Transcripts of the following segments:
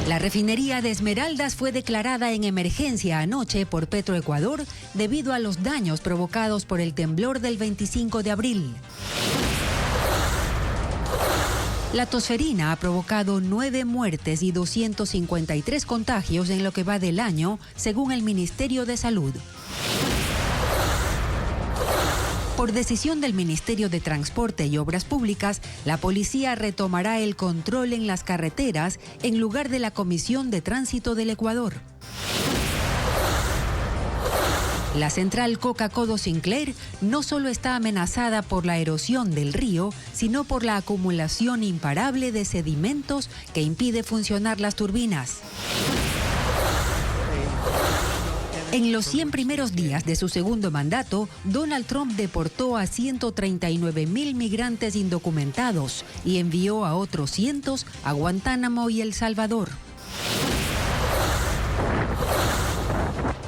La refinería de Esmeraldas fue declarada en emergencia anoche por Petroecuador debido a los daños provocados por el temblor del 25 de abril. La tosferina ha provocado 9 muertes y 253 contagios en lo que va del año, según el Ministerio de Salud. Por decisión del Ministerio de Transporte y Obras Públicas, la policía retomará el control en las carreteras en lugar de la Comisión de Tránsito del Ecuador. La central Coca-Codo Sinclair no solo está amenazada por la erosión del río, sino por la acumulación imparable de sedimentos que impide funcionar las turbinas. En los 100 primeros días de su segundo mandato, Donald Trump deportó a 139,000 migrantes indocumentados y envió a otros cientos a Guantánamo y El Salvador.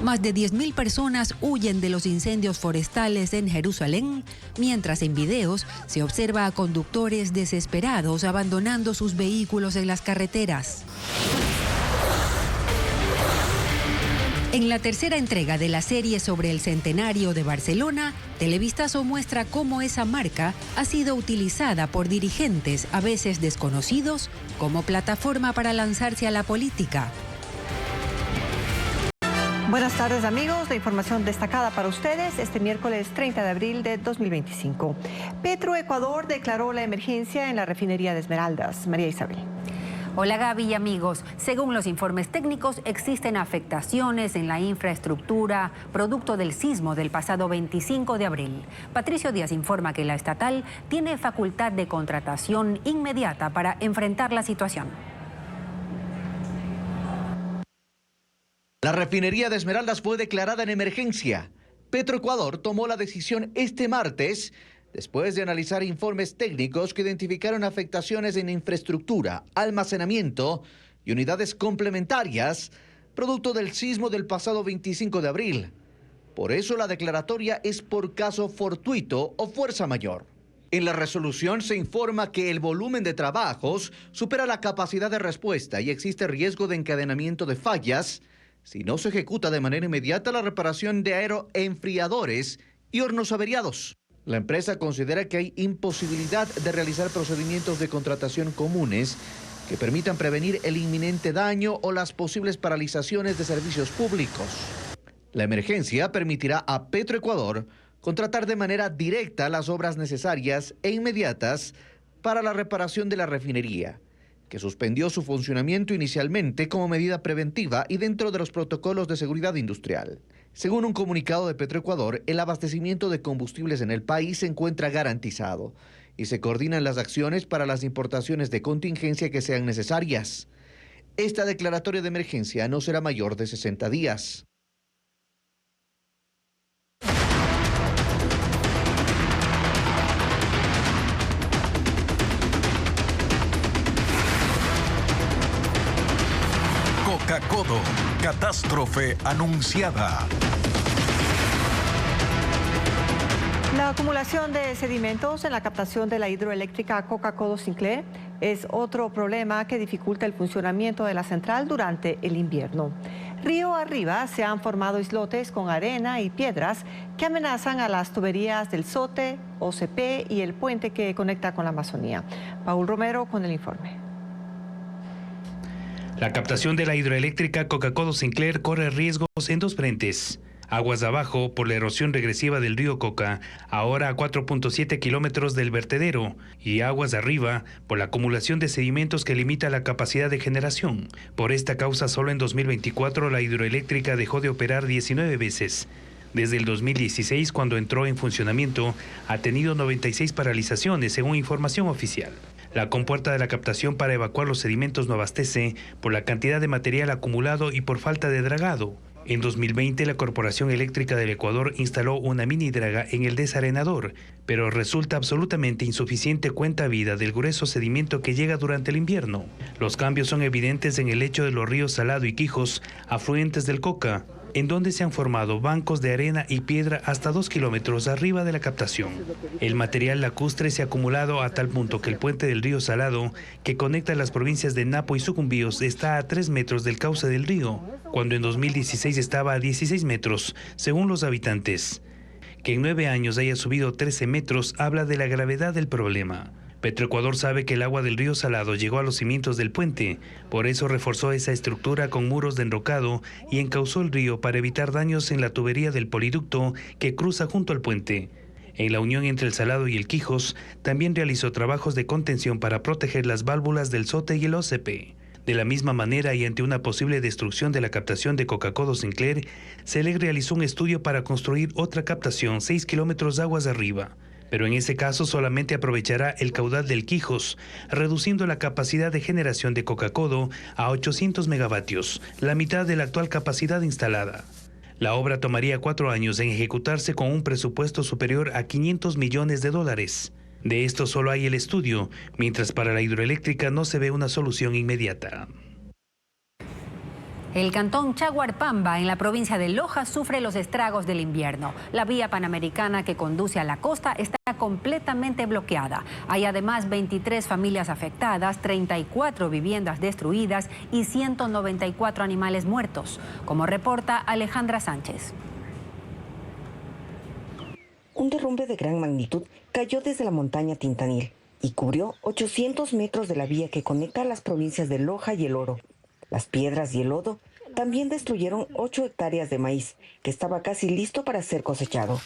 Más de 10,000 personas huyen de los incendios forestales en Jerusalén, mientras en videos se observa a conductores desesperados abandonando sus vehículos en las carreteras. En la tercera entrega de la serie sobre el centenario de Barcelona, Televistazo muestra cómo esa marca ha sido utilizada por dirigentes a veces desconocidos como plataforma para lanzarse a la política. Buenas tardes, amigos. La información destacada para ustedes este miércoles 30 de abril de 2025. Petroecuador declaró la emergencia en la refinería de Esmeraldas. María Isabel. Hola Gaby y amigos. Según los informes técnicos, existen afectaciones en la infraestructura producto del sismo del pasado 25 de abril. Patricio Díaz informa que la estatal tiene facultad de contratación inmediata para enfrentar la situación. La refinería de Esmeraldas fue declarada en emergencia. Petroecuador tomó la decisión este martes después de analizar informes técnicos que identificaron afectaciones en infraestructura, almacenamiento y unidades complementarias, producto del sismo del pasado 25 de abril. Por eso la declaratoria es por caso fortuito o fuerza mayor. En la resolución se informa que el volumen de trabajos supera la capacidad de respuesta y existe riesgo de encadenamiento de fallas si no se ejecuta de manera inmediata la reparación de aeroenfriadores y hornos averiados. La empresa considera que hay imposibilidad de realizar procedimientos de contratación comunes que permitan prevenir el inminente daño o las posibles paralizaciones de servicios públicos. La emergencia permitirá a Petroecuador contratar de manera directa las obras necesarias e inmediatas para la reparación de la refinería, que suspendió su funcionamiento inicialmente como medida preventiva y dentro de los protocolos de seguridad industrial. Según un comunicado de Petroecuador, el abastecimiento de combustibles en el país se encuentra garantizado y se coordinan las acciones para las importaciones de contingencia que sean necesarias. Esta declaratoria de emergencia no será mayor de 60 días. Coca-Codo, catástrofe anunciada. La acumulación de sedimentos en la captación de la hidroeléctrica Coca-Codo Sinclair es otro problema que dificulta el funcionamiento de la central durante el invierno. Río arriba se han formado islotes con arena y piedras que amenazan a las tuberías del SOTE, OCP y el puente que conecta con la Amazonía. Paul Romero con el informe. La captación de la hidroeléctrica Coca-Codo Sinclair corre riesgos en dos frentes. Aguas abajo por la erosión regresiva del río Coca, ahora a 4.7 kilómetros del vertedero, y aguas arriba por la acumulación de sedimentos que limita la capacidad de generación. Por esta causa, solo en 2024 la hidroeléctrica dejó de operar 19 veces. Desde el 2016, cuando entró en funcionamiento, ha tenido 96 paralizaciones, según información oficial. La compuerta de la captación para evacuar los sedimentos no abastece por la cantidad de material acumulado y por falta de dragado. En 2020, la Corporación Eléctrica del Ecuador instaló una mini draga en el desarenador, pero resulta absolutamente insuficiente cuenta vida del grueso sedimento que llega durante el invierno. Los cambios son evidentes en el lecho de los ríos Salado y Quijos, afluentes del Coca. en donde se han formado bancos de arena y piedra hasta 2 kilómetros arriba de la captación. El material lacustre se ha acumulado a tal punto que el puente del río Salado, que conecta las provincias de Napo y Sucumbíos, está a 3 metros del cauce del río, cuando en 2016 estaba a 16 metros, según los habitantes. Que en 9 años haya subido 13 metros habla de la gravedad del problema. Petroecuador sabe que el agua del río Salado llegó a los cimientos del puente, por eso reforzó esa estructura con muros de enrocado y encauzó el río para evitar daños en la tubería del poliducto que cruza junto al puente. En la unión entre el Salado y el Quijos, también realizó trabajos de contención para proteger las válvulas del SOTE y el OCP. De la misma manera, y ante una posible destrucción de la captación de Coca-Codo Sinclair, SELEC realizó un estudio para construir otra captación 6 kilómetros de aguas arriba. Pero en ese caso solamente aprovechará el caudal del Quijos, reduciendo la capacidad de generación de Coca-Codo a 800 megavatios, la mitad de la actual capacidad instalada. La obra tomaría 4 años en ejecutarse con un presupuesto superior a $500 millones. De esto solo hay el estudio, mientras para la hidroeléctrica no se ve una solución inmediata. El cantón Chaguarpamba, en la provincia de Loja, sufre los estragos del invierno. La vía panamericana que conduce a la costa está completamente bloqueada. Hay además 23 familias afectadas, 34 viviendas destruidas y 194 animales muertos, como reporta Alejandra Sánchez. Un derrumbe de gran magnitud cayó desde la montaña Tintanil y cubrió 800 metros de la vía que conecta a las provincias de Loja y El Oro. Las piedras y el lodo también destruyeron 8 hectáreas de maíz, que estaba casi listo para ser cosechado.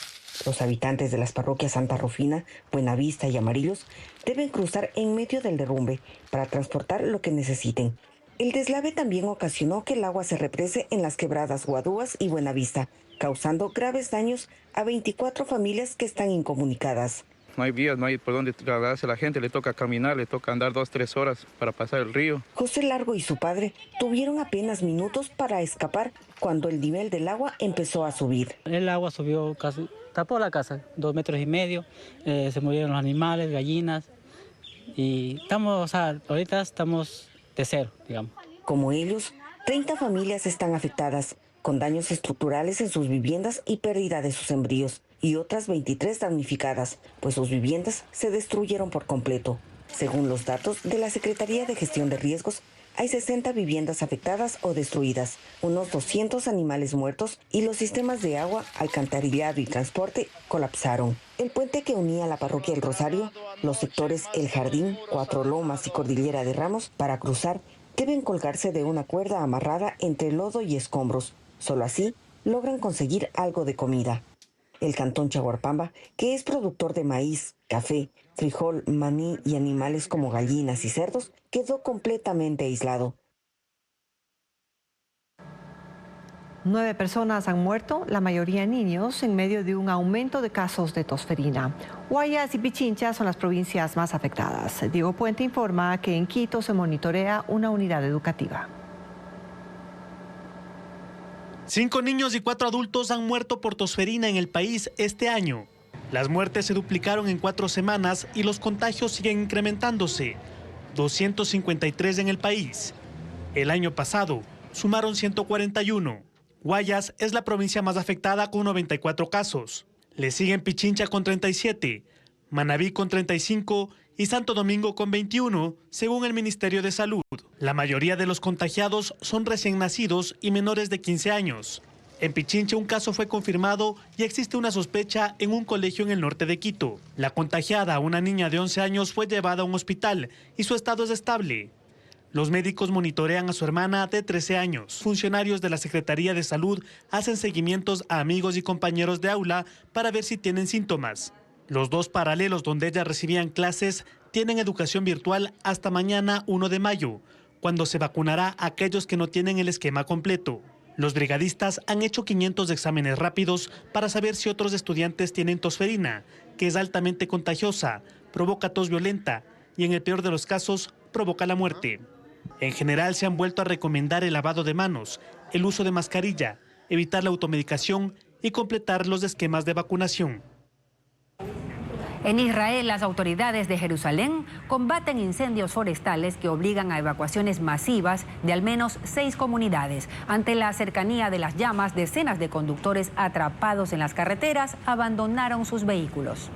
Los habitantes de las parroquias Santa Rufina, Buenavista y Amarillos deben cruzar en medio del derrumbe para transportar lo que necesiten. El deslave también ocasionó que el agua se represe en las quebradas Guadúas y Buenavista, causando graves daños a 24 familias que están incomunicadas. No hay vías, no hay por dónde trasladarse a la gente, le toca caminar, le toca andar 2-3 horas para pasar el río. José Largo y su padre tuvieron apenas minutos para escapar cuando el nivel del agua empezó a subir. El agua subió casi, tapó la casa, 2,5 metros, se murieron los animales, gallinas, y ahorita estamos de cero, digamos. Como ellos, 30 familias están afectadas, con daños estructurales en sus viviendas y pérdida de sus embrios, y otras 23 damnificadas, pues sus viviendas se destruyeron por completo. Según los datos de la Secretaría de Gestión de Riesgos, hay 60 viviendas afectadas o destruidas, unos 200 animales muertos y los sistemas de agua, alcantarillado y transporte colapsaron. El puente que unía la parroquia El Rosario, los sectores El Jardín, Cuatro Lomas y Cordillera de Ramos, para cruzar, deben colgarse de una cuerda amarrada entre lodo y escombros. Solo así logran conseguir algo de comida. El cantón Chaguarpamba, que es productor de maíz, café, frijol, maní y animales como gallinas y cerdos, quedó completamente aislado. 9 personas han muerto, la mayoría niños, en medio de un aumento de casos de tosferina. Guayas y Pichincha son las provincias más afectadas. Diego Puente informa que en Quito se monitorea una unidad educativa. 5 niños y 4 adultos han muerto por tosferina en el país este año. Las muertes se duplicaron en 4 semanas y los contagios siguen incrementándose. 253 en el país. El año pasado sumaron 141. Guayas es la provincia más afectada con 94 casos. Le siguen Pichincha con 37, Manabí con 35 y Santo Domingo con 21, según el Ministerio de Salud. La mayoría de los contagiados son recién nacidos y menores de 15 años. En Pichincha un caso fue confirmado y existe una sospecha en un colegio en el norte de Quito. La contagiada, una niña de 11 años, fue llevada a un hospital y su estado es estable. Los médicos monitorean a su hermana de 13 años. Funcionarios de la Secretaría de Salud hacen seguimientos a amigos y compañeros de aula para ver si tienen síntomas. Los 2 paralelos donde ellas recibían clases tienen educación virtual hasta mañana 1 de mayo, cuando se vacunará a aquellos que no tienen el esquema completo. Los brigadistas han hecho 500 exámenes rápidos para saber si otros estudiantes tienen tosferina, que es altamente contagiosa, provoca tos violenta y en el peor de los casos provoca la muerte. En general se han vuelto a recomendar el lavado de manos, el uso de mascarilla, evitar la automedicación y completar los esquemas de vacunación. En Israel, las autoridades de Jerusalén combaten incendios forestales que obligan a evacuaciones masivas de al menos 6 comunidades. Ante la cercanía de las llamas, decenas de conductores atrapados en las carreteras abandonaron sus vehículos.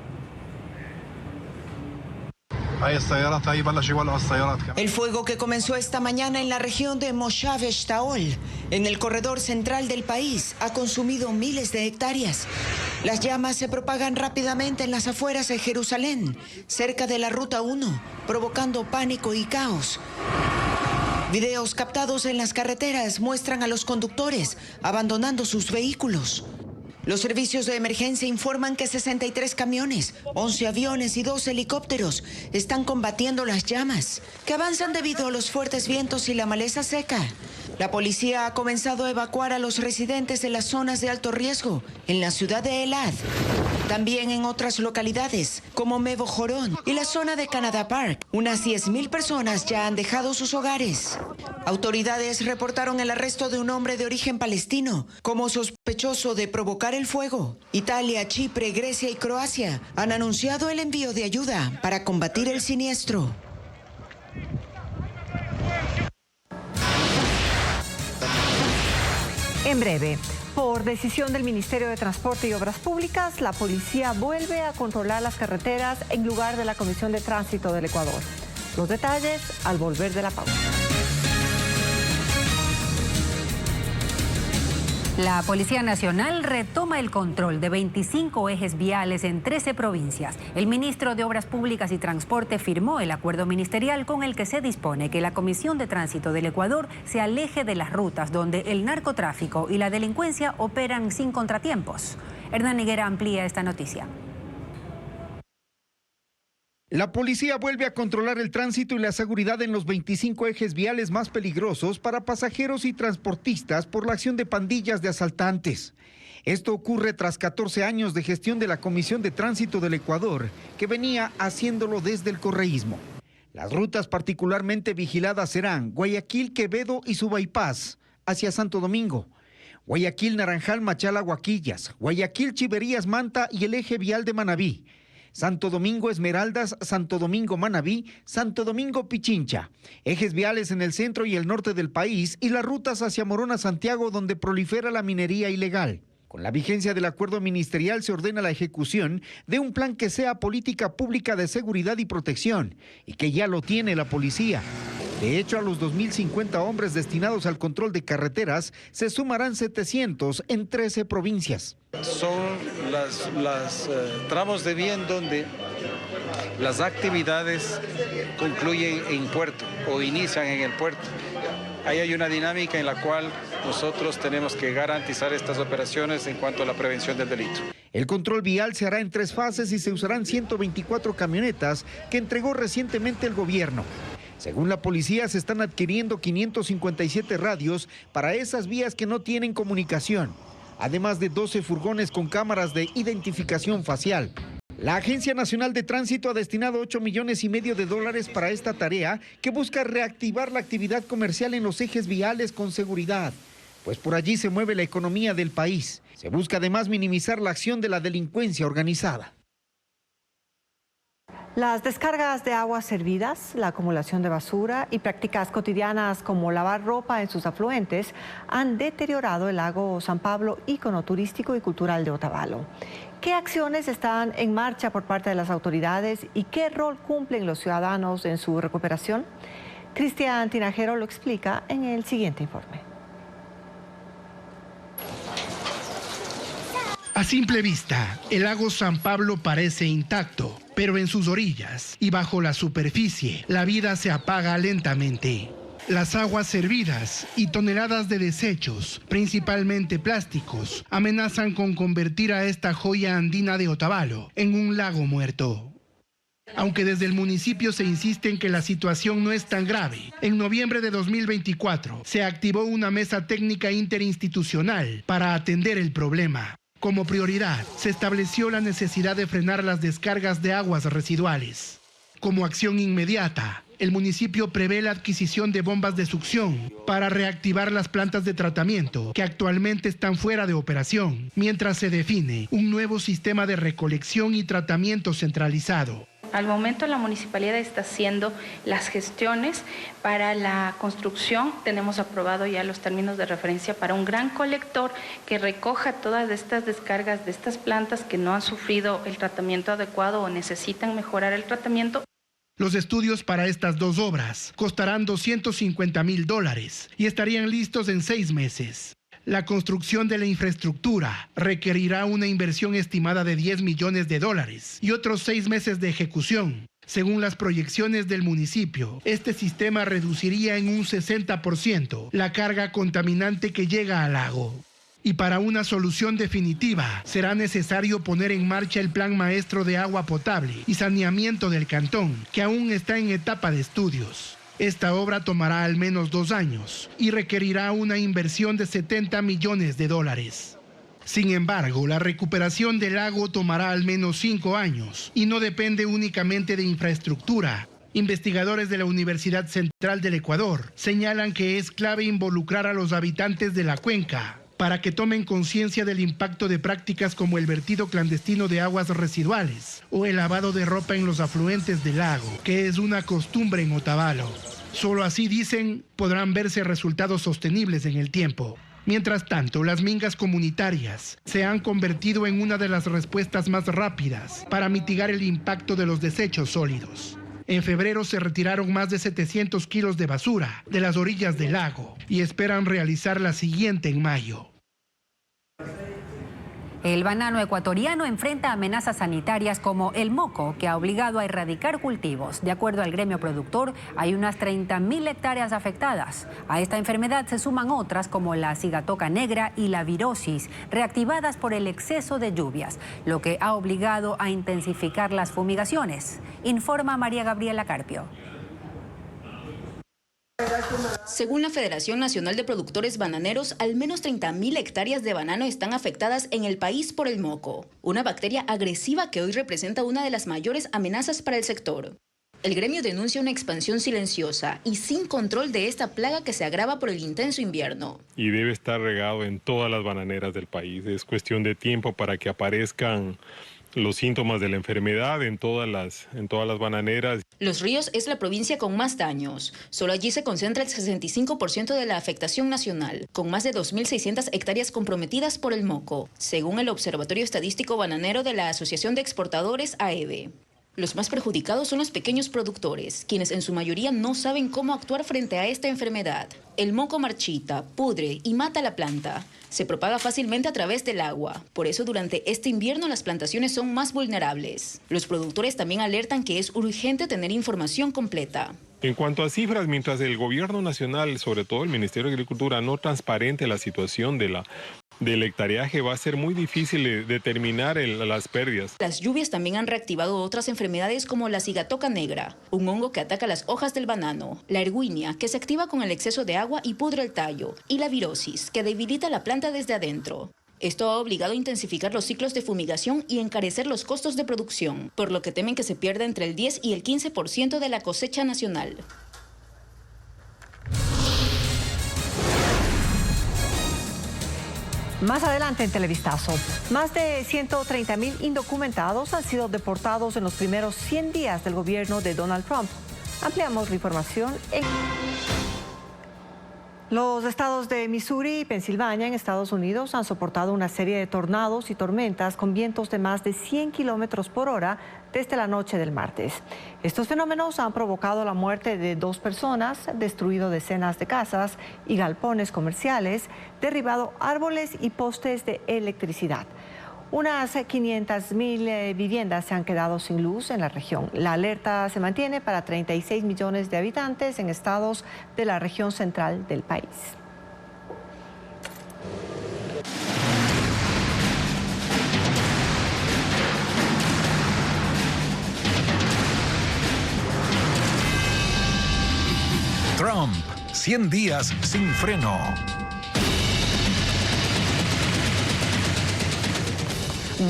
El fuego que comenzó esta mañana en la región de Moshav Eshtaol, en el corredor central del país, ha consumido miles de hectáreas. Las llamas se propagan rápidamente en las afueras de Jerusalén, cerca de la Ruta 1, provocando pánico y caos. Videos captados en las carreteras muestran a los conductores abandonando sus vehículos. Los servicios de emergencia informan que 63 camiones, 11 aviones y 2 helicópteros están combatiendo las llamas, que avanzan debido a los fuertes vientos y la maleza seca. La policía ha comenzado a evacuar a los residentes de las zonas de alto riesgo en la ciudad de Elad. También en otras localidades, como Mevo Jorón y la zona de Canada Park, unas 10.000 personas ya han dejado sus hogares. Autoridades reportaron el arresto de un hombre de origen palestino como sospechoso de provocar el fuego. Italia, Chipre, Grecia y Croacia han anunciado el envío de ayuda para combatir el siniestro. En breve, por decisión del Ministerio de Transporte y Obras Públicas, la policía vuelve a controlar las carreteras en lugar de la Comisión de Tránsito del Ecuador. Los detalles al volver de la pausa. La Policía Nacional retoma el control de 25 ejes viales en 13 provincias. El ministro de Obras Públicas y Transporte firmó el acuerdo ministerial con el que se dispone que la Comisión de Tránsito del Ecuador se aleje de las rutas donde el narcotráfico y la delincuencia operan sin contratiempos. Hernán Higuera amplía esta noticia. La policía vuelve a controlar el tránsito y la seguridad en los 25 ejes viales más peligrosos para pasajeros y transportistas por la acción de pandillas de asaltantes. Esto ocurre tras 14 años de gestión de la Comisión de Tránsito del Ecuador, que venía haciéndolo desde el correísmo. Las rutas particularmente vigiladas serán Guayaquil, Quevedo y su bypass hacia Santo Domingo, Guayaquil, Naranjal, Machala, Huaquillas, Guayaquil, Chiverías, Manta y el eje vial de Manabí. Santo Domingo, Esmeraldas, Santo Domingo, Manabí, Santo Domingo, Pichincha. Ejes viales en el centro y el norte del país y las rutas hacia Morona, Santiago, donde prolifera la minería ilegal. Con la vigencia del acuerdo ministerial se ordena la ejecución de un plan que sea política pública de seguridad y protección, y que ya lo tiene la policía. De hecho, a los 2.050 hombres destinados al control de carreteras se sumarán 700 en 13 provincias. Son las tramos de vía en donde las actividades concluyen en puerto o inician en el puerto. Ahí hay una dinámica en la cual nosotros tenemos que garantizar estas operaciones en cuanto a la prevención del delito. El control vial se hará en 3 fases y se usarán 124 camionetas que entregó recientemente el gobierno. Según la policía, se están adquiriendo 557 radios para esas vías que no tienen comunicación, además de 12 furgones con cámaras de identificación facial. La Agencia Nacional de Tránsito ha destinado $8,5 millones para esta tarea que busca reactivar la actividad comercial en los ejes viales con seguridad, pues por allí se mueve la economía del país. Se busca además minimizar la acción de la delincuencia organizada. Las descargas de aguas servidas, la acumulación de basura y prácticas cotidianas como lavar ropa en sus afluentes han deteriorado el lago San Pablo, ícono turístico y cultural de Otavalo. ¿Qué acciones están en marcha por parte de las autoridades y qué rol cumplen los ciudadanos en su recuperación? Cristian Tinajero lo explica en el siguiente informe. A simple vista, el lago San Pablo parece intacto, pero en sus orillas y bajo la superficie, la vida se apaga lentamente. Las aguas servidas y toneladas de desechos, principalmente plásticos, amenazan con convertir a esta joya andina de Otavalo en un lago muerto. Aunque desde el municipio se insiste en que la situación no es tan grave, en noviembre de 2024 se activó una mesa técnica interinstitucional para atender el problema. Como prioridad, se estableció la necesidad de frenar las descargas de aguas residuales. Como acción inmediata, el municipio prevé la adquisición de bombas de succión para reactivar las plantas de tratamiento que actualmente están fuera de operación, mientras se define un nuevo sistema de recolección y tratamiento centralizado. Al momento la municipalidad está haciendo las gestiones para la construcción. Tenemos aprobado ya los términos de referencia para un gran colector que recoja todas estas descargas de estas plantas que no han sufrido el tratamiento adecuado o necesitan mejorar el tratamiento. Los estudios para estas dos obras costarán $250,000 y estarían listos en 6 meses. La construcción de la infraestructura requerirá una inversión estimada de $10 millones y otros 6 meses de ejecución. Según las proyecciones del municipio, este sistema reduciría en un 60% la carga contaminante que llega al lago. Y para una solución definitiva, será necesario poner en marcha el Plan Maestro de Agua Potable y Saneamiento del Cantón, que aún está en etapa de estudios. Esta obra tomará al menos 2 años y requerirá una inversión de $70 millones. Sin embargo, la recuperación del lago tomará al menos 5 años y no depende únicamente de infraestructura. Investigadores de la Universidad Central del Ecuador señalan que es clave involucrar a los habitantes de la cuenca para que tomen conciencia del impacto de prácticas como el vertido clandestino de aguas residuales o el lavado de ropa en los afluentes del lago, que es una costumbre en Otavalo. Solo así, dicen, podrán verse resultados sostenibles en el tiempo. Mientras tanto, las mingas comunitarias se han convertido en una de las respuestas más rápidas para mitigar el impacto de los desechos sólidos. En febrero se retiraron más de 700 kilos de basura de las orillas del lago y esperan realizar la siguiente en mayo. El banano ecuatoriano enfrenta amenazas sanitarias como el moco, que ha obligado a erradicar cultivos. De acuerdo al gremio productor, hay unas 30.000 hectáreas afectadas. A esta enfermedad se suman otras como la cigatoca negra y la virosis, reactivadas por el exceso de lluvias, lo que ha obligado a intensificar las fumigaciones. Informa María Gabriela Carpio. Según la Federación Nacional de Productores Bananeros, al menos 30.000 hectáreas de banano están afectadas en el país por el moco, una bacteria agresiva que hoy representa una de las mayores amenazas para el sector. El gremio denuncia una expansión silenciosa y sin control de esta plaga que se agrava por el intenso invierno. Y debe estar regado en todas las bananeras del país. Es cuestión de tiempo para que aparezcan los síntomas de la enfermedad en todas las bananeras. Los Ríos es la provincia con más daños. Solo allí se concentra el 65% de la afectación nacional, con más de 2.600 hectáreas comprometidas por el moco, según el Observatorio Estadístico Bananero de la Asociación de Exportadores AEBE. Los más perjudicados son los pequeños productores, quienes en su mayoría no saben cómo actuar frente a esta enfermedad. El moco marchita, pudre y mata la planta. Se propaga fácilmente a través del agua. Por eso durante este invierno las plantaciones son más vulnerables. Los productores también alertan que es urgente tener información completa. En cuanto a cifras, mientras el gobierno nacional, sobre todo el Ministerio de Agricultura, no transparente la situación del hectareaje, va a ser muy difícil determinar las pérdidas. Las lluvias también han reactivado otras enfermedades como la cigatoca negra, un hongo que ataca las hojas del banano, la erguinia, que se activa con el exceso de agua y pudre el tallo, y la virosis, que debilita la planta desde adentro. Esto ha obligado a intensificar los ciclos de fumigación y encarecer los costos de producción, por lo que temen que se pierda entre el 10 y el 15% de la cosecha nacional. Más adelante en Televistazo, más de 130.000 indocumentados han sido deportados en los primeros 100 días del gobierno de Donald Trump. Ampliamos la información en... Los estados de Missouri y Pensilvania en Estados Unidos han soportado una serie de tornados y tormentas con vientos de más de 100 kilómetros por hora desde la noche del martes. Estos fenómenos han provocado la muerte de 2 personas, destruido decenas de casas y galpones comerciales, derribado árboles y postes de electricidad. Unas 500.000 viviendas se han quedado sin luz en la región. La alerta se mantiene para 36 millones de habitantes en estados de la región central del país. Trump, 100 días sin freno.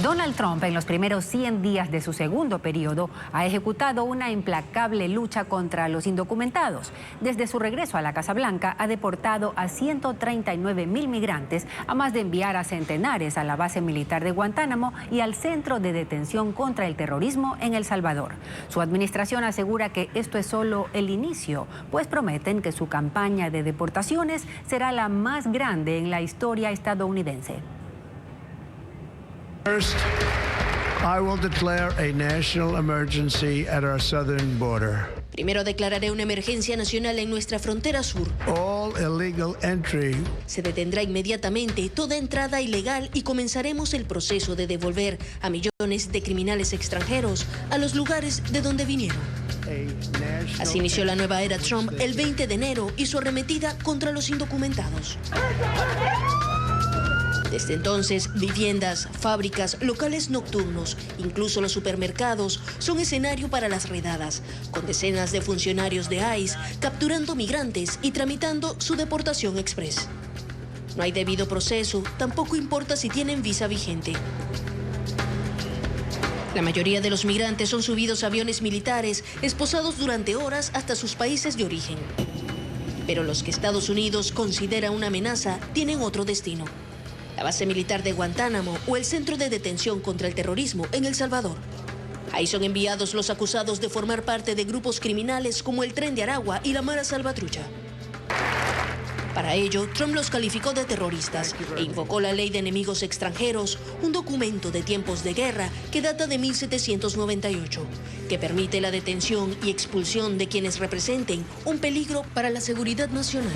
Donald Trump, en los primeros 100 días de su segundo periodo, ha ejecutado una implacable lucha contra los indocumentados. Desde su regreso a la Casa Blanca, ha deportado a 139,000 migrantes, a más de enviar a centenares a la base militar de Guantánamo y al Centro de Detención contra el Terrorismo en El Salvador. Su administración asegura que esto es solo el inicio, pues prometen que su campaña de deportaciones será la más grande en la historia estadounidense. First, I will declare a national emergency at our southern border. Primero declararé una emergencia nacional en nuestra frontera sur. All illegal entry. Se detendrá inmediatamente toda entrada ilegal y comenzaremos el proceso de devolver a millones de criminales extranjeros a los lugares de donde vinieron. Así inició la nueva era Trump el 20 de enero y su arremetida contra los indocumentados. Desde entonces, viviendas, fábricas, locales nocturnos, incluso los supermercados, son escenario para las redadas, con decenas de funcionarios de ICE capturando migrantes y tramitando su deportación express. No hay debido proceso, tampoco importa si tienen visa vigente. La mayoría de los migrantes son subidos a aviones militares, esposados durante horas hasta sus países de origen. Pero los que Estados Unidos considera una amenaza tienen otro destino: la base militar de Guantánamo o el Centro de Detención contra el Terrorismo en El Salvador. Ahí son enviados los acusados de formar parte de grupos criminales como el Tren de Aragua y la Mara Salvatrucha. Para ello, Trump los calificó de terroristas e invocó la Ley de Enemigos Extranjeros, un documento de tiempos de guerra que data de 1798, que permite la detención y expulsión de quienes representen un peligro para la seguridad nacional.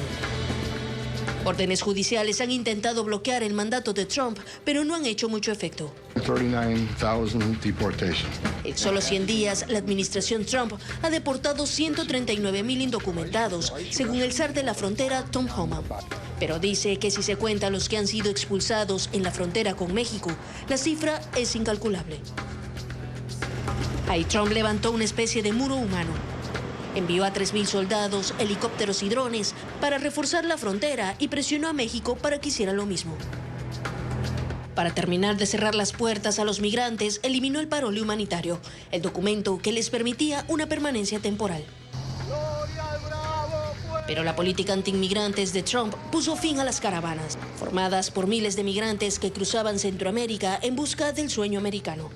Órdenes judiciales han intentado bloquear el mandato de Trump, pero no han hecho mucho efecto. 39,000 deportations. En solo 100 días, la administración Trump ha deportado 139,000 indocumentados, según el zar de la frontera, Tom Homan. Pero dice que si se cuentan los que han sido expulsados en la frontera con México, la cifra es incalculable. Ahí Trump levantó una especie de muro humano. Envió a 3,000 soldados, helicópteros y drones para reforzar la frontera y presionó a México para que hiciera lo mismo. Para terminar de cerrar las puertas a los migrantes, eliminó el parole humanitario, el documento que les permitía una permanencia temporal. Pero la política anti-inmigrantes de Trump puso fin a las caravanas, formadas por miles de migrantes que cruzaban Centroamérica en busca del sueño americano.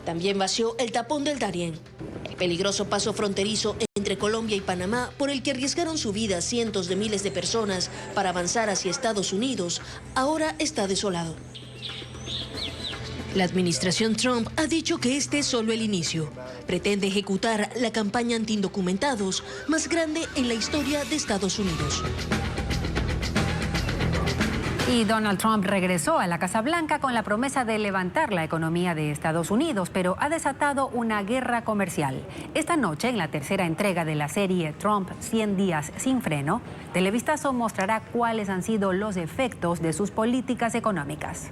También vació el tapón del Darién, el peligroso paso fronterizo entre Colombia y Panamá por el que arriesgaron su vida cientos de miles de personas para avanzar hacia Estados Unidos, ahora está desolado. La administración Trump ha dicho que este es solo el inicio. Pretende ejecutar la campaña anti-indocumentados más grande en la historia de Estados Unidos. Y Donald Trump regresó a la Casa Blanca con la promesa de levantar la economía de Estados Unidos, pero ha desatado una guerra comercial. Esta noche, en la tercera entrega de la serie Trump 100 días sin freno, Televistazo mostrará cuáles han sido los efectos de sus políticas económicas.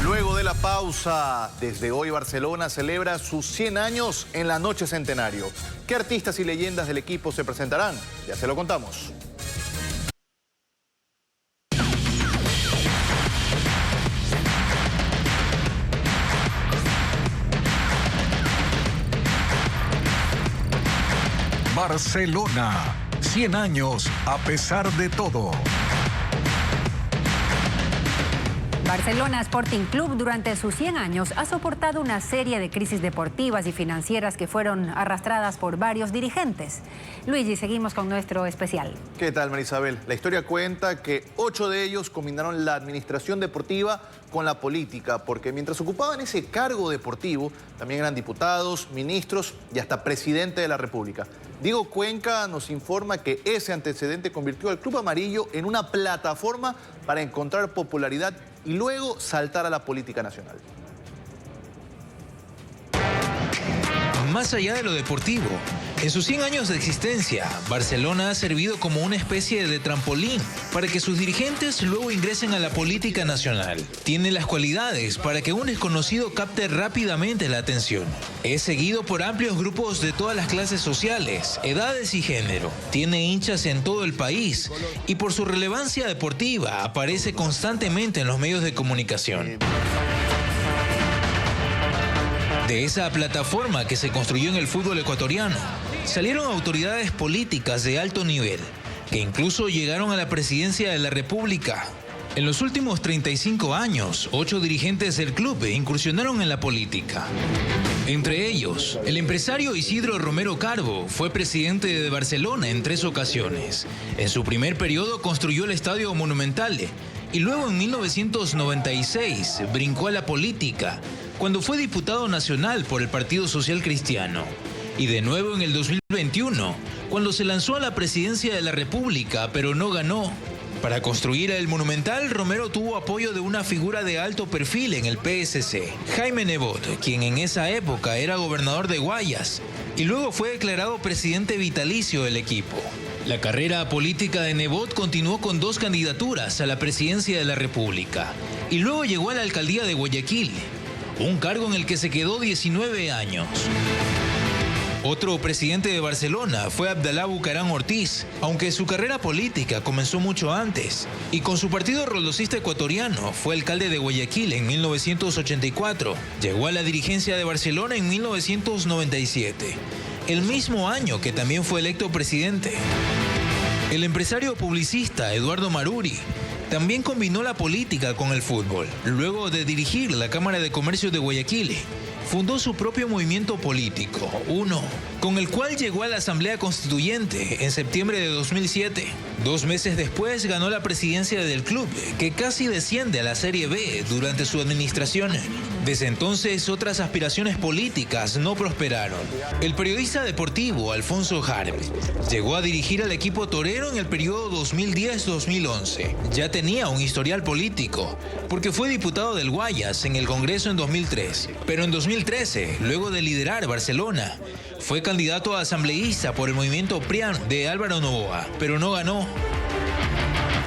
Luego de la pausa, desde hoy Barcelona celebra sus 100 años en la Noche Centenario. ¿Qué artistas y leyendas del equipo se presentarán? Ya se lo contamos. Barcelona, 100 años a pesar de todo. Barcelona Sporting Club durante sus 100 años ha soportado una serie de crisis deportivas y financieras que fueron arrastradas por varios dirigentes. Luigi, seguimos con nuestro especial. ¿Qué tal, Marisabel? La historia cuenta que 8 de ellos combinaron la administración deportiva con la política, porque mientras ocupaban ese cargo deportivo, también eran diputados, ministros y hasta presidente de la República. Diego Cuenca nos informa que ese antecedente convirtió al Club Amarillo en una plataforma para encontrar popularidad y luego saltar a la política nacional. Más allá de lo deportivo, En sus 100 años de existencia, Barcelona ha servido como una especie de trampolín para que sus dirigentes luego ingresen a la política nacional. Tiene las cualidades para que un desconocido capte rápidamente la atención. Es seguido por amplios grupos de todas las clases sociales, edades y género. Tiene hinchas en todo el país y por su relevancia deportiva aparece constantemente en los medios de comunicación. De esa plataforma que se construyó en el fútbol ecuatoriano, salieron autoridades políticas de alto nivel, que incluso llegaron a la presidencia de la República. En los últimos 35 años, 8 dirigentes del club incursionaron en la política. Entre ellos, el empresario Isidro Romero Carbo fue presidente de Barcelona en 3 ocasiones. En su primer periodo construyó el Estadio Monumental y luego en 1996 brincó a la política cuando fue diputado nacional por el Partido Social Cristiano. Y de nuevo en el 2021, cuando se lanzó a la presidencia de la República, pero no ganó. Para construir el Monumental, Romero tuvo apoyo de una figura de alto perfil en el PSC, Jaime Nebot, quien en esa época era gobernador de Guayas, y luego fue declarado presidente vitalicio del equipo. La carrera política de Nebot continuó con 2 candidaturas a la presidencia de la República, y luego llegó a la alcaldía de Guayaquil, un cargo en el que se quedó 19 años. Otro presidente de Barcelona fue Abdalá Bucaram Ortiz, aunque su carrera política comenzó mucho antes, y con su partido roldosista ecuatoriano fue alcalde de Guayaquil en 1984. Llegó a la dirigencia de Barcelona en 1997, el mismo año que también fue electo presidente. El empresario publicista Eduardo Maruri también combinó la política con el fútbol. Luego de dirigir la Cámara de Comercio de Guayaquil, fundó su propio movimiento político, UNO, con el cual llegó a la Asamblea Constituyente en septiembre de 2007. 2 meses después ganó la presidencia del club, que casi desciende a la Serie B durante su administración. Desde entonces, otras aspiraciones políticas no prosperaron. El periodista deportivo Alfonso Harp llegó a dirigir al equipo torero en el periodo 2010-2011. Ya tenía un historial político, porque fue diputado del Guayas en el Congreso en 2003. Pero en 2013, luego de liderar Barcelona, fue candidato a asambleísta por el movimiento PRIAN de Álvaro Noboa, pero no ganó.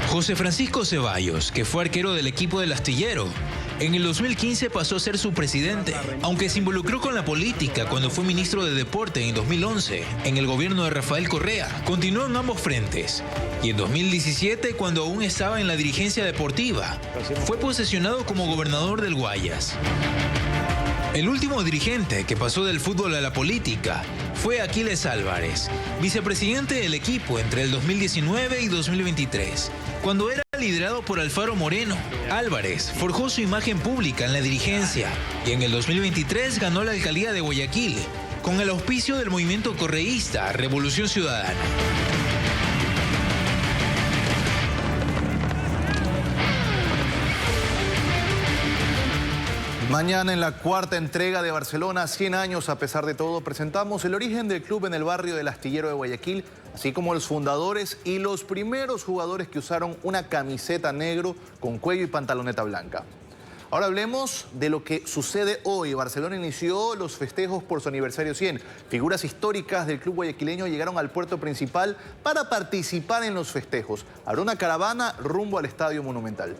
José Francisco Ceballos, que fue arquero del equipo del Astillero, en el 2015 pasó a ser su presidente, aunque se involucró con la política cuando fue ministro de Deporte en 2011, en el gobierno de Rafael Correa. Continuó en ambos frentes, y en 2017, cuando aún estaba en la dirigencia deportiva, fue posesionado como gobernador del Guayas. El último dirigente que pasó del fútbol a la política fue Aquiles Álvarez, vicepresidente del equipo entre el 2019 y 2023, cuando era liderado por Alfaro Moreno. Álvarez forjó su imagen pública en la dirigencia y en el 2023 ganó la alcaldía de Guayaquil con el auspicio del movimiento correísta Revolución Ciudadana. Mañana en la 4ª entrega de Barcelona, 100 años a pesar de todo, presentamos el origen del club en el barrio del Astillero de Guayaquil, así como los fundadores y los primeros jugadores que usaron una camiseta negro con cuello y pantaloneta blanca. Ahora hablemos de lo que sucede hoy. Barcelona inició los festejos por su aniversario 100. Figuras históricas del club guayaquileño llegaron al puerto principal para participar en los festejos. Habrá una caravana rumbo al Estadio Monumental.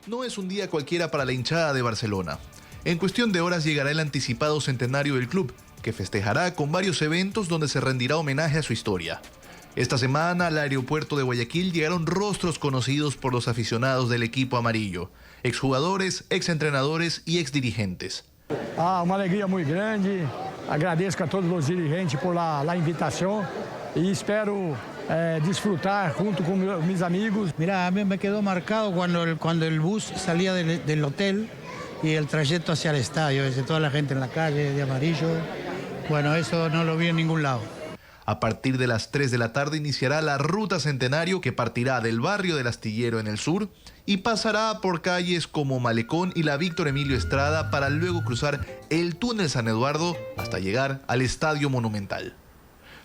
No es un día cualquiera para la hinchada de Barcelona. En cuestión de horas llegará el anticipado centenario del club, que festejará con varios eventos donde se rendirá homenaje a su historia. Esta semana al aeropuerto de Guayaquil llegaron rostros conocidos por los aficionados del equipo amarillo, exjugadores, exentrenadores y exdirigentes. Uma alegria muy grande, agradezco a todos los dirigentes por la invitación y espero disfrutar junto con mis amigos. Mira, a mí me quedó marcado cuando el bus salía del hotel y el trayecto hacia el estadio, desde toda la gente en la calle de amarillo. Bueno, eso no lo vi en ningún lado. A partir de las 3 de la tarde iniciará la ruta Centenario, que partirá del barrio del Astillero en el sur y pasará por calles como Malecón y la Víctor Emilio Estrada para luego cruzar el túnel San Eduardo hasta llegar al Estadio Monumental.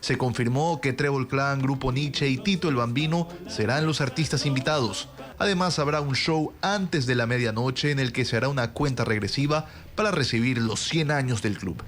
Se confirmó que Trébol Clan, Grupo Nietzsche y Tito el Bambino serán los artistas invitados. Además habrá un show antes de la medianoche en el que se hará una cuenta regresiva para recibir los 100 años del club.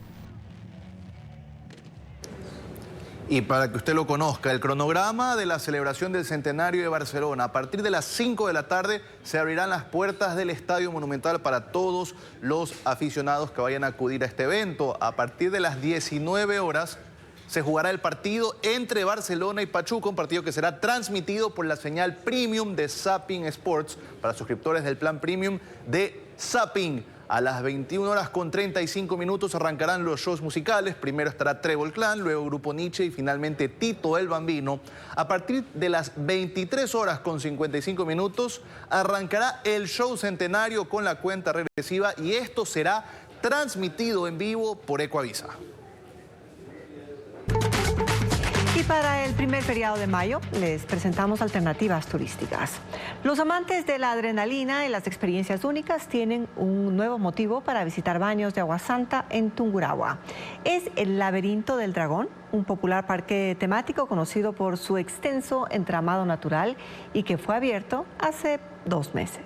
Y para que usted lo conozca, el cronograma de la celebración del centenario de Barcelona, a partir de las 5 de la tarde se abrirán las puertas del Estadio Monumental para todos los aficionados que vayan a acudir a este evento. A partir de las 19 horas se jugará el partido entre Barcelona y Pachuca, un partido que será transmitido por la señal Premium de Zapping Sports para suscriptores del plan Premium de Zapping. A las 21:35 arrancarán los shows musicales. Primero estará Trébol Clan, luego Grupo Nietzsche y finalmente Tito el Bambino. A partir de las 23:55 arrancará el show centenario con la cuenta regresiva y esto será transmitido en vivo por Ecuavisa. Y para el primer feriado de mayo les presentamos alternativas turísticas. Los amantes de la adrenalina y las experiencias únicas tienen un nuevo motivo para visitar baños de agua santa en Tungurahua. Es el Laberinto del Dragón, un popular parque temático conocido por su extenso entramado natural y que fue abierto hace 2 meses.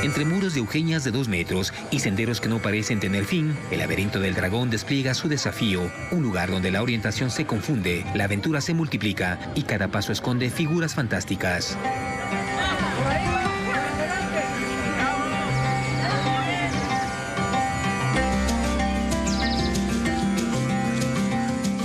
Entre muros de Eugenias de 2 metros y senderos que no parecen tener fin, el Laberinto del Dragón despliega su desafío, un lugar donde la orientación se confunde, la aventura se multiplica y cada paso esconde figuras fantásticas.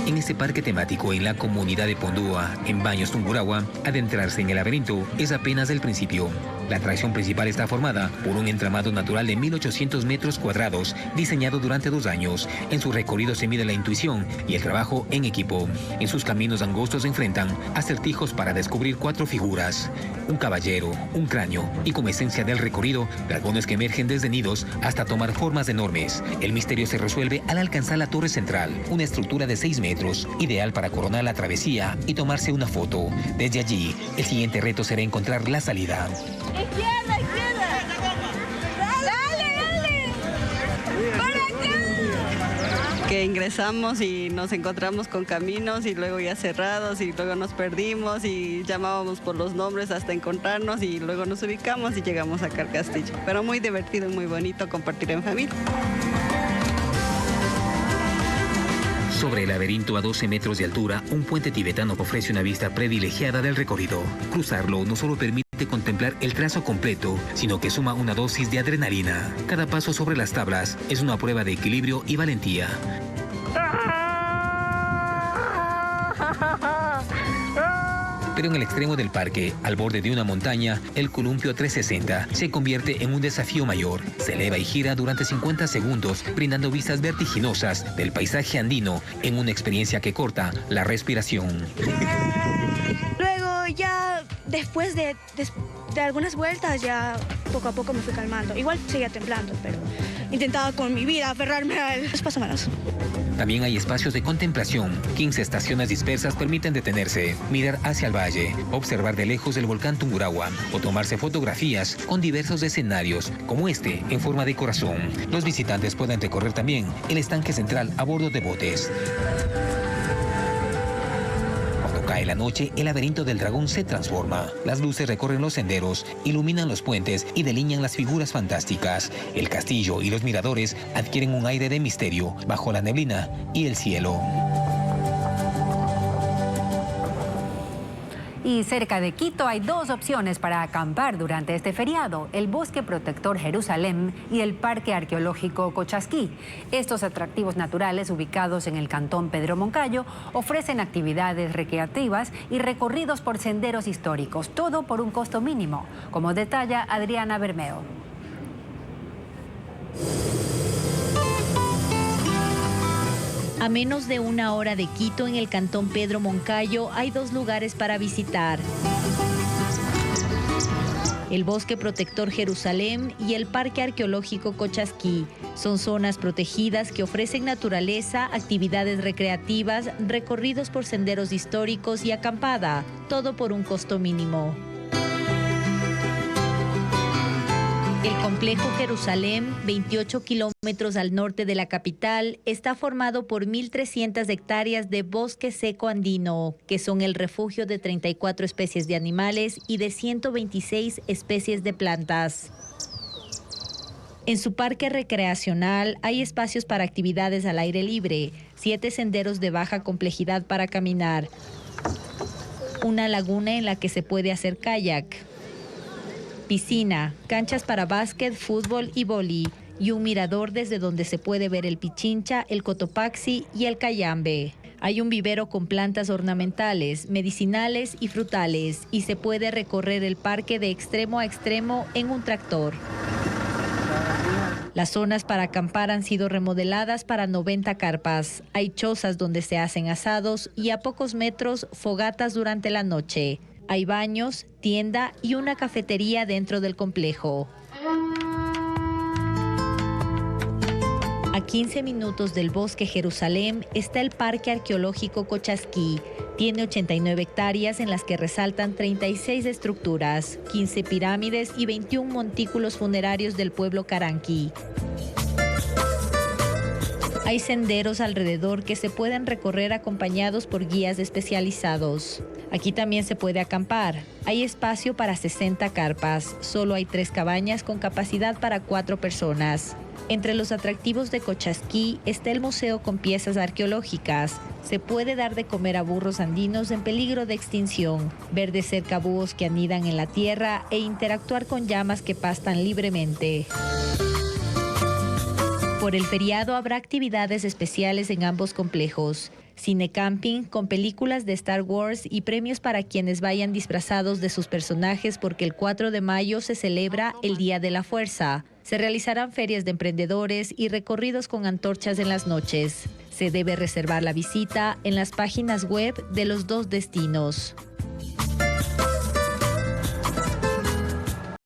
En este parque temático en la comunidad de Pondúa, en Baños Tungurahua, adentrarse en el laberinto es apenas el principio. La atracción principal está formada por un entramado natural de 1.800 metros cuadrados, diseñado durante 2 años. En su recorrido se mide la intuición y el trabajo en equipo. En sus caminos angostos se enfrentan acertijos para descubrir 4 figuras: un caballero, un cráneo y, como esencia del recorrido, dragones que emergen desde nidos hasta tomar formas enormes. El misterio se resuelve al alcanzar la torre central, una estructura de 6 metros, ideal para coronar la travesía y tomarse una foto. Desde allí, el siguiente reto será encontrar la salida. ¡Izquierda, izquierda! ¡Dale, dale! ¡Por acá! Que ingresamos y nos encontramos con caminos y luego ya cerrados y luego nos perdimos y llamábamos por los nombres hasta encontrarnos y luego nos ubicamos y llegamos acá al castillo. Pero muy divertido y muy bonito compartir en familia. Sobre el laberinto a 12 metros de altura, un puente tibetano ofrece una vista privilegiada del recorrido. Cruzarlo no solo permite contemplar el trazo completo, sino que suma una dosis de adrenalina. Cada paso sobre las tablas es una prueba de equilibrio y valentía. Pero en el extremo del parque, al borde de una montaña, el columpio 360 se convierte en un desafío mayor. Se eleva y gira durante 50 segundos, brindando vistas vertiginosas del paisaje andino en una experiencia que corta la respiración. Luego ya después de algunas vueltas ya poco a poco me fui calmando. Igual seguía temblando, pero intentaba con mi vida aferrarme al espacio menos. También hay espacios de contemplación. 15 estaciones dispersas permiten detenerse, mirar hacia el valle, observar de lejos el volcán Tungurahua o tomarse fotografías con diversos escenarios, como este en forma de corazón. Los visitantes pueden recorrer también el estanque central a bordo de botes. Cae la noche, el laberinto del dragón se transforma. Las luces recorren los senderos, iluminan los puentes y delinean las figuras fantásticas. El castillo y los miradores adquieren un aire de misterio bajo la neblina y el cielo. Y cerca de Quito hay 2 opciones para acampar durante este feriado: el Bosque Protector Jerusalén y el Parque Arqueológico Cochasquí. Estos atractivos naturales, ubicados en el cantón Pedro Moncayo, ofrecen actividades recreativas y recorridos por senderos históricos, todo por un costo mínimo, como detalla Adriana Bermeo. A menos de 1 hora de Quito, en el cantón Pedro Moncayo, hay 2 lugares para visitar: el Bosque Protector Jerusalén y el Parque Arqueológico Cochasquí. Son zonas protegidas que ofrecen naturaleza, actividades recreativas, recorridos por senderos históricos y acampada, todo por un costo mínimo. El complejo Jerusalén, 28 kilómetros al norte de la capital, está formado por 1.300 hectáreas de bosque seco andino, que son el refugio de 34 especies de animales y de 126 especies de plantas. En su parque recreacional hay espacios para actividades al aire libre, 7 senderos de baja complejidad para caminar, una laguna en la que se puede hacer kayak, piscina, canchas para básquet, fútbol y vóley, y un mirador desde donde se puede ver el Pichincha, el Cotopaxi y el Cayambe. Hay un vivero con plantas ornamentales, medicinales y frutales, y se puede recorrer el parque de extremo a extremo en un tractor. Las zonas para acampar han sido remodeladas para 90 carpas. Hay chozas donde se hacen asados y a pocos metros fogatas durante la noche. Hay baños, tienda y una cafetería dentro del complejo. A 15 minutos del Bosque Jerusalén está el Parque Arqueológico Cochasquí. Tiene 89 hectáreas en las que resaltan 36 estructuras, 15 pirámides y 21 montículos funerarios del pueblo caranqui. Hay senderos alrededor que se pueden recorrer acompañados por guías especializados. Aquí también se puede acampar. Hay espacio para 60 carpas. Solo hay 3 cabañas con capacidad para 4 personas. Entre los atractivos de Cochasquí está el museo con piezas arqueológicas. Se puede dar de comer a burros andinos en peligro de extinción, ver de cerca búhos que anidan en la tierra e interactuar con llamas que pastan libremente. Por el feriado habrá actividades especiales en ambos complejos. Cine camping con películas de Star Wars y premios para quienes vayan disfrazados de sus personajes porque el 4 de mayo se celebra el Día de la Fuerza. Se realizarán ferias de emprendedores y recorridos con antorchas en las noches. Se debe reservar la visita en las páginas web de los 2 destinos.